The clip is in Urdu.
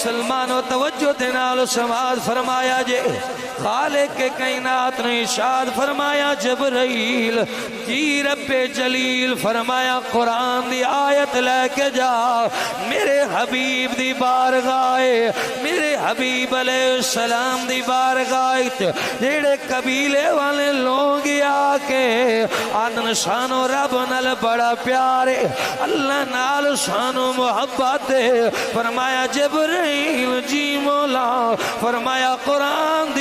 مسلمانوں توجہ دینال سماعت فرمایا جے خالق کے کائنات نے ارشاد فرمایا جبرائیل جی رب جلیل فرمایا قرآن دی آیت لے کے جا میرے حبیب دی بارگاہ میرے حبیب علیہ السلام دی بارگاہ جیڑے قبیلے والے لوگ آکے آدن شانو رب نال بڑا پیارے اللہ نال شانو محبت فرمایا جبرائیل جی مولا فرمایا قرآن